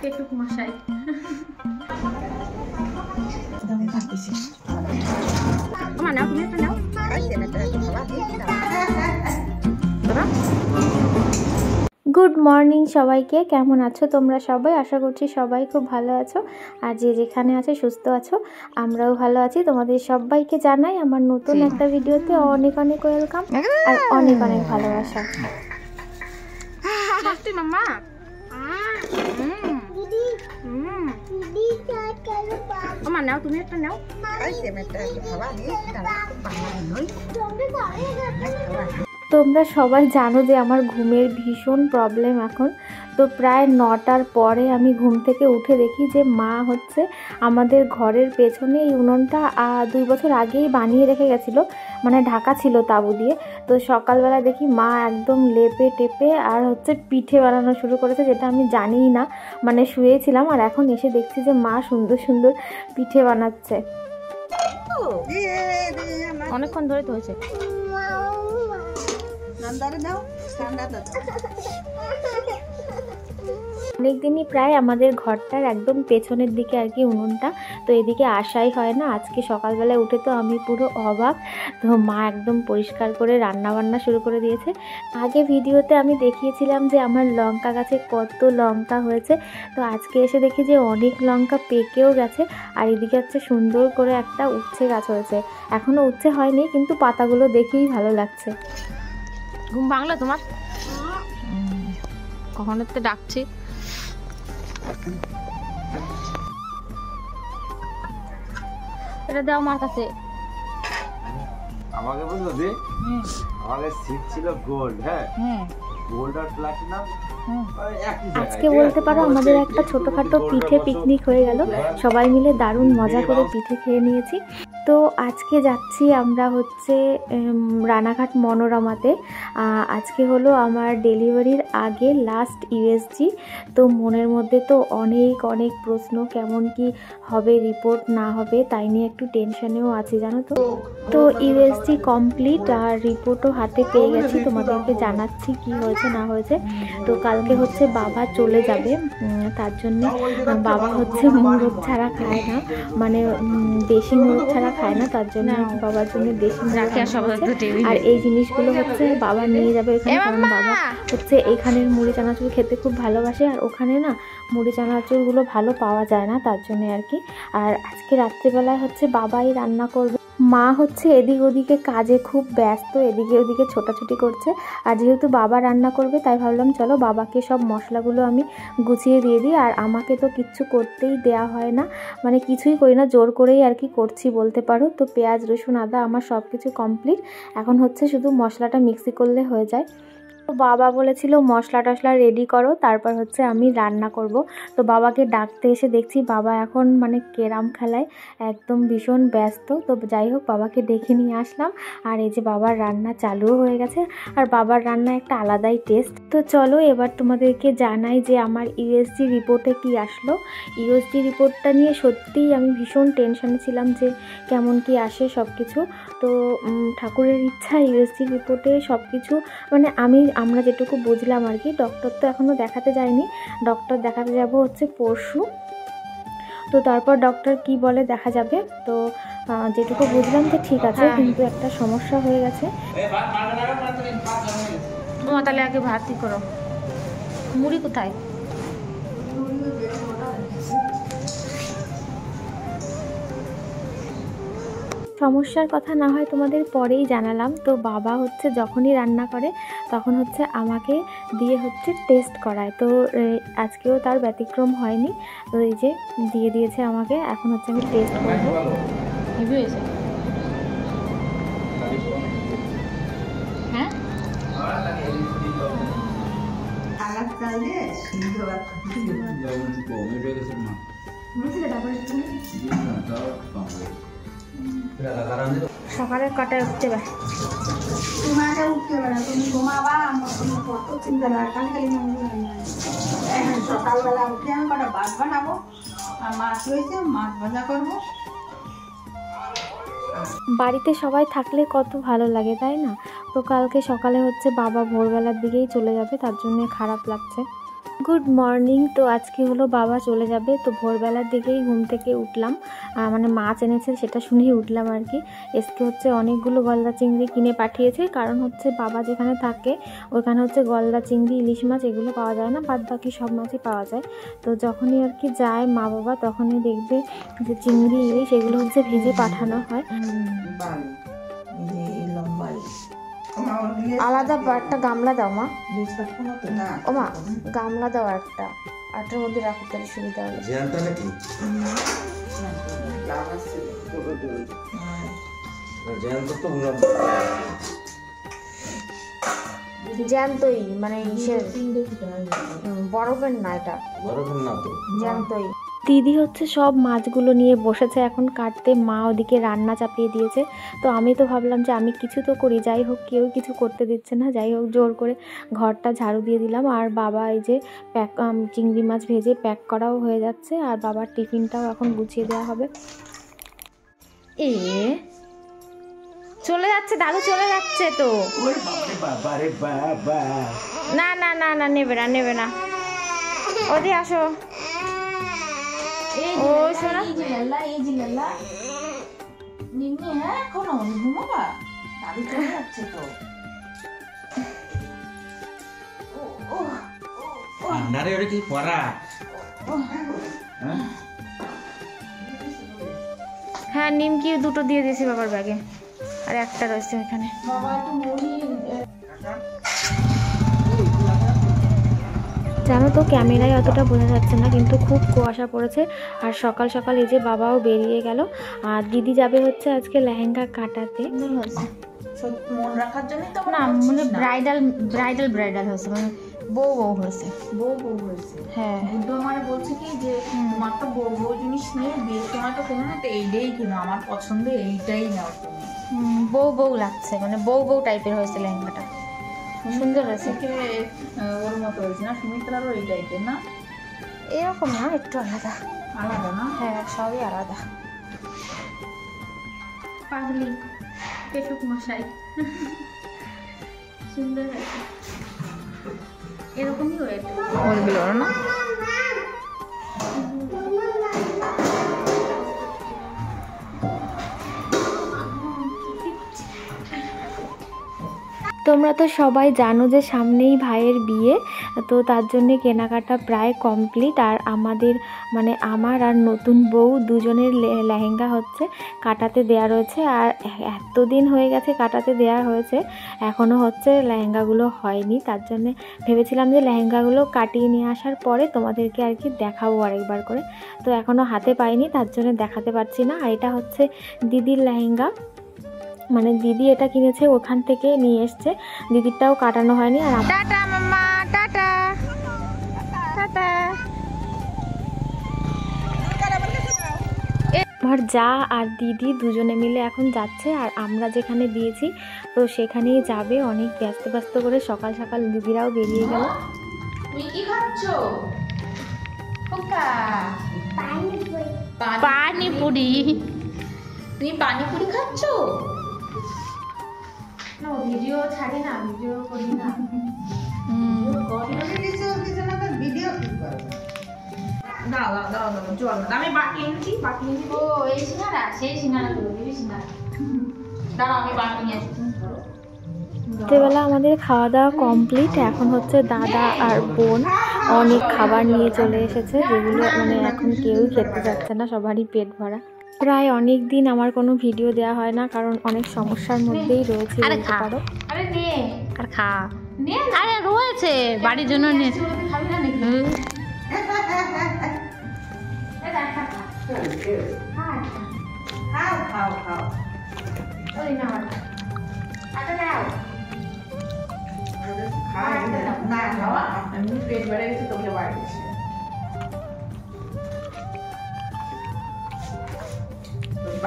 পেটুক মশাই good morning সবাইকে। কেমন আছো তোমরা সবাই? আশা করছি সবাই খুব ভালো আছো, আর যে যেখানে আছে সুস্থ আছো। আমরাও ভালো আছি। তোমাদের সবাইকে জানাই আমার নতুন একটা ভিডিওতে অনেক অনেক ওয়েলকাম আর অনেক অনেক ভালোবাসা। মাম্মা আমার নাও, তুমি একটা নাও। তোমরা সবাই জানো যে আমার ঘুমের ভীষণ প্রবলেম এখন। তো প্রায় 9টার পরে আমি ঘুম থেকে উঠে দেখি যে মা হচ্ছে আমাদের ঘরের পেছনে এই উনুনটা 2 বছর আগেই বানিয়ে রেখে গেছিলো, মানে ঢাকা ছিল তাবু দিয়ে। তো সকালবেলা দেখি মা একদম লেপে টেপে আর হচ্ছে পিঠে বানানো শুরু করেছে, যেটা আমি জানিই না, মানে শুয়েছিলাম। আর এখন এসে দেখছি যে মা সুন্দর সুন্দর পিঠে বানাচ্ছে। অনেকক্ষণ ধরে তো হয়েছে। অনেকদিনই প্রায় আমাদের ঘরটার একদম পেছনের দিকে আর কি উনুনটা, তো এদিকে আসাই হয় না। আজকে সকালবেলায় উঠে তো আমি পুরো অবাক। তো মা একদম পরিষ্কার করে রান্না বান্না শুরু করে দিয়েছে। আগে ভিডিওতে আমি দেখিয়েছিলাম যে আমার লঙ্কা গাছে কত লঙ্কা হয়েছে, তো আজকে এসে দেখি যে অনেক লঙ্কা পেকেও গেছে। আর এদিকে হচ্ছে সুন্দর করে একটা উচ্ছে গাছ হয়েছে, এখনো উচ্ছে হয়নি, কিন্তু পাতাগুলো দেখেই ভালো লাগছে। ঘুম ভাঙলো তোমার? কখন তো ডাকছি। এটা দাও মার কাছে। আমাকে বললো যে আমাকে সিট ছিল গোল্ড। হ্যাঁ, গোল্ড আর প্লাটিনাম। আজকে বলতে পারো আমাদের একটা ছোটখাটো পিঠে পিকনিক হয়ে গেল। সবাই মিলে দারুণ মজা করে পিঠে খেয়ে নিয়েছি। তো আজকে যাচ্ছি আমরা হচ্ছে রানাঘাট মনোরমাতে। আজকে হলো আমার ডেলিভারির আগে লাস্ট ইউএসজি। তো মনের মধ্যে তো অনেক অনেক প্রশ্ন, কেমন কি হবে, রিপোর্ট না হবে, তাই নিয়ে একটু টেনশনেও আছি জানো তো। তো ইউএসজি কমপ্লিট আর রিপোর্টও হাতে পেয়ে গেছি, তোমাদেরকে জানাচ্ছি কি হয়েছে না হয়েছে। তো কালকে হচ্ছে বাবা চলে যাবে, তার জন্য বাবা হচ্ছে মোরগ ছাড়া খায় না, মানে দেশি মোরগ ছাড়া খায় না, তার জন্য বাবার জন্য দেশি মোরগ। আর এই জিনিসগুলো হচ্ছে বাবা নিয়ে যাবে ওখানে, কারণ বাবা হচ্ছে এইখানের মুড়ি চানাচুর খেতে খুব ভালোবাসে, আর ওখানে না মুড়ি চানাচুরগুলো ভালো পাওয়া যায় না, তার জন্য আর কি। আর আজকে রাত্রিবেলায় হচ্ছে বাবাই রান্না করবে। মা হচ্ছে এদিক ওদিকে কাজে খুব ব্যস্ত, এদিকে ওদিকে ছোটাছুটি করছে। আর যেহেতু বাবা রান্না করবে, তাই ভাবলাম চলো বাবাকে সব মশলাগুলো আমি গুছিয়ে দিয়ে দিই। আর আমাকে তো কিচ্ছু করতেই দেয়া হয় না, মানে কিছুই করি না, জোর করেই আর কি করছি বলতে পারো। তো পেঁয়াজ রসুন আদা আমার সব কিছু কমপ্লিট, এখন হচ্ছে শুধু মশলাটা মিক্সি করলে হয়ে যায়। তো বাবা বলেছিল মশলা টশলা রেডি করো, তারপর হচ্ছে আমি রান্না করব। তো বাবাকে ডাকতে এসে দেখছি বাবা এখন মানে ক্যারাম খেলায় একদম ভীষণ ব্যস্ত। তো যাই হোক, বাবাকে ডেকে নিয়ে আসলাম। আর এই যে বাবার রান্না চালুও হয়ে গেছে, আর বাবার রান্না একটা আলাদাই টেস্ট। তো চলো এবার তোমাদেরকে জানাই যে আমার ইউএসজি রিপোর্টে কি আসলো। ইউএসজি রিপোর্টটা নিয়ে সত্যিই আমি ভীষণ টেনশনে ছিলাম যে কেমন কি আসে সব কিছু। তো ঠাকুরের ইচ্ছা ইউএসজি রিপোর্টে সব কিছু, মানে আমরা যেটুকু বুঝলাম আর কি। ডক্টর তো এখনও দেখাতে যায়নি, ডক্টর দেখাতে যাব হচ্ছে পরশু। তো তারপর ডক্টর কি বলে দেখা যাবে। তো যেটুকু বুঝলাম যে ঠিক আছে, কিন্তু একটা সমস্যা হয়ে গেছে। তাহলে আগে ভাতই করো। মুড়ি কোথায়? সমস্যার কথা না হয় তোমাদের পরেই জানালাম। তো বাবা হচ্ছে যখনই রান্না করে তখন হচ্ছে আমাকে দিয়ে হচ্ছে টেস্ট করায়। তো আজকেও তার ব্যতিক্রম হয়নি। তো এই যে দিয়ে দিয়েছে আমাকে, এখন হচ্ছে আমি টেস্ট করবো। হ্যাঁ, সকালের কটায় উঠতে পারে? সকালবেলা উঠে আমি কটা ভাত বানাবো, আর মাছ রয়েছে, মাছ ভাজা করবো। বাড়িতে সবাই থাকলে কত ভালো লাগে তাই না। তো কালকে সকালে হচ্ছে বাবা ভোরবেলার দিকেই চলে যাবে, তার জন্য খারাপ লাগছে। Good morning. তো আজকে হলো বাবা চলে যাবে, তো ভোরবেলার দিকেই ঘুম থেকে উঠলাম, মানে মাছ এনেছে সেটা শুনেই উঠলাম আর কি। এসকে হচ্ছে অনেকগুলো গলদা চিংড়ি কিনে পাঠিয়েছে, কারণ হচ্ছে বাবা যেখানে থাকে ওখানে হচ্ছে গলদা চিংড়ি ইলিশ মাছ এগুলো পাওয়া যায় না, বাদ বাকি সব মাছই পাওয়া যায়। তো যখনই আর কি যায় মা বাবা তখনই দেখবে যে চিংড়ি ইলিশ এগুলো হচ্ছে ভেজে পাঠানো হয়। আলাদা একটা গামলা দাও মা, ও মা গামলা দাও একটা, আটার মধ্যে রাখো তাহলে সুবিধা হবে। জ্যান্তই মানে ইসের বরফের না, এটা বরফের না তো জ্যান্তই। দিদি হচ্ছে সব মাছগুলো নিয়ে বসেছে এখন কাটতে, মা ওদিকে রান্না চাপিয়ে দিয়েছে। তো আমি তো ভাবলাম যে আমি কিছু তো করি, যাই হোক কেউ কিছু করতে দিচ্ছে না, যাই হোক জোর করে ঘরটা ঝাড়ু দিয়ে দিলাম। আর বাবা এই যে চিংড়ি মাছ ভেজে প্যাক করাও হয়ে যাচ্ছে, আর বাবার টিফিনটাও এখন গুছিয়ে দেওয়া হবে। চলে যাচ্ছে দাদু, চলে যাচ্ছে তো। না না না না, নেবে না নেবে না, ওদি আসো। ও শোনা হ্যাঁ, নিমকি দুটো দিয়ে দিয়েছি বাবার ব্যাগে, আর একটা রয়েছে এখানে। জানো তো ক্যামেরায় অতটা বোঝা যাচ্ছে না, কিন্তু খুব কুয়াশা পড়েছে। আর সকাল সকাল এই যে বাবাও বেরিয়ে গেল, আর দিদি যাবে হচ্ছে আজকে লেহেঙ্গা কাটাতে। মন রাখার জন্যই তো না মানে ব্রাইডাল হয়েছে, মানে বউ হয়েছে, হ্যাঁ। বুদ্ধ আমার বলছে কি যে তোমার তো বউ জিনিস নেই, বিয়ের সময় তো কোনো না, তো এইটাই কিনো, আমার পছন্দ এইটাই নাও তুমি। বউ লাগছে, মানে বউ টাইপের হয়েছে লেহেঙ্গাটা, সুন্দর হয়েছে। ওর মতো হয়েছে না, সুমিত্রারও এই টাইপের না, এরকম না, একটু আলাদা না? হ্যাঁ, সবই আলাদা। পাগলি পেটুক মশাই সুন্দর হয়েছে, এরকমই হয়েছে ওইগুলো না। তোমরা তো সবাই জানো যে সামনেই ভাইয়ের বিয়ে, তো তার জন্যে কেনাকাটা প্রায় কমপ্লিট। আর আমাদের মানে আমার আর নতুন বউ দুজনের লেহেঙ্গা হচ্ছে কাটাতে দেয়া রয়েছে, আর এতদিন হয়ে গেছে কাটাতে দেয়া হয়েছে এখনও হচ্ছে লেহেঙ্গাগুলো হয়নি। তার জন্যে ভেবেছিলাম যে লেহেঙ্গাগুলো কাটিয়ে নিয়ে আসার পরে তোমাদেরকে আর কি দেখাবো আরেকবার করে, তো এখনও হাতে পাইনি, তার জন্য দেখাতে পারছি না। আর এটা হচ্ছে দিদির লেহেঙ্গা, মানে দিদি এটা কিনেছে ওখান থেকে নিয়ে এসছে, দিদিরটাও কাটানো হয়নি। আর টাটা মাম্মা, টাটা টাটা। আমার যা আর দিদি দুজনে মিলে এখন যাচ্ছে, আর আমরা যেখানে দিয়েছি তো সেখানেই যাবে। অনেক ব্যস্ত করে সকাল সকাল দিদিরাও বেরিয়ে গেল। তুমি কি খাচ্ছো? পানিপুরি। তুমি পানিপুরি খাচ্ছো? না ভিডিও ছাড়ি না, ভিডিও করি না। দাও জল আমি বাটি এনেছি। ও এই সিঙ্গারা, সেই সিঙ্গারা গুলো দিবি, সিঙ্গারা দাঁড়াও আমি বাটি নিয়ে আসছি। রাত্রেবেলা আমাদের খাওয়া দাওয়া কমপ্লিট। এখন হচ্ছে দাদা আর বোন অনেক খাবার নিয়ে চলে এসেছে, যেগুলো মানে এখন কেউই খেতে যাচ্ছে না, সবারই পেট ভরা। প্রায় অনেক দিন আমার কোনো ভিডিও দেওয়া হয় না, কারণ অনেক সমস্যার মধ্যেই রয়েছে বলতে পারো। আরে নে আর খা, আরে রয়েছে বাড়ির জন্য নে। খাবি না নাকি? খাও ওই না আটা দাও। না খাওয়া আমি পেট বেড়ে গেছে, তোকে বাড়ি গেছে।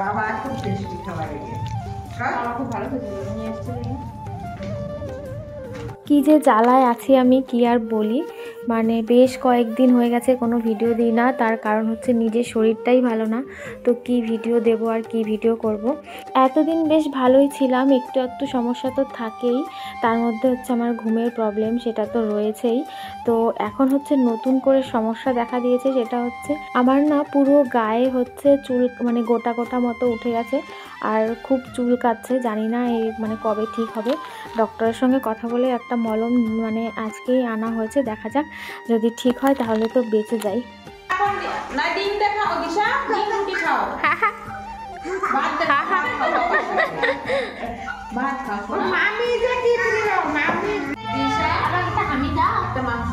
বাবা খুব টেস্টি খাবার, খুব ভালো খেতে নিয়ে আসছে। কি যে জ্বালায় আছি আমি, কি আর বলি। মানে বেশ কয়েকদিন হয়ে গেছে কোনো ভিডিও দিই না, তার কারণ হচ্ছে নিজের শরীরটাই ভালো না, তো কি ভিডিও দেব আর কি ভিডিও করব। এতদিন বেশ ভালোই ছিলাম, একটু একটু সমস্যা তো থাকেই, তার মধ্যে হচ্ছে আমার ঘুমের প্রবলেম সেটা তো রয়েছেই। তো এখন হচ্ছে নতুন করে সমস্যা দেখা দিয়েছে, সেটা হচ্ছে আমার না পুরো গায়ে হচ্ছে চুল মানে গোটা গোটা মতো উঠে গেছে আর খুব চুল কাচ্ছে, জানি না এই মানে কবে ঠিক হবে। ডক্টরের সঙ্গে কথা বলে একটা মলম মানে আজকেই আনা হয়েছে, দেখা যাক যদি ঠিক হয় তাহলে তো বেঁচে যাই। না ডিম দেখাও দিশা, ডিম রুটি খাও, ভাত খাও, ভাত খাও। মামি যে কি দিলো মামি দিশা, আবার এটা আমি দাও একটা মাছ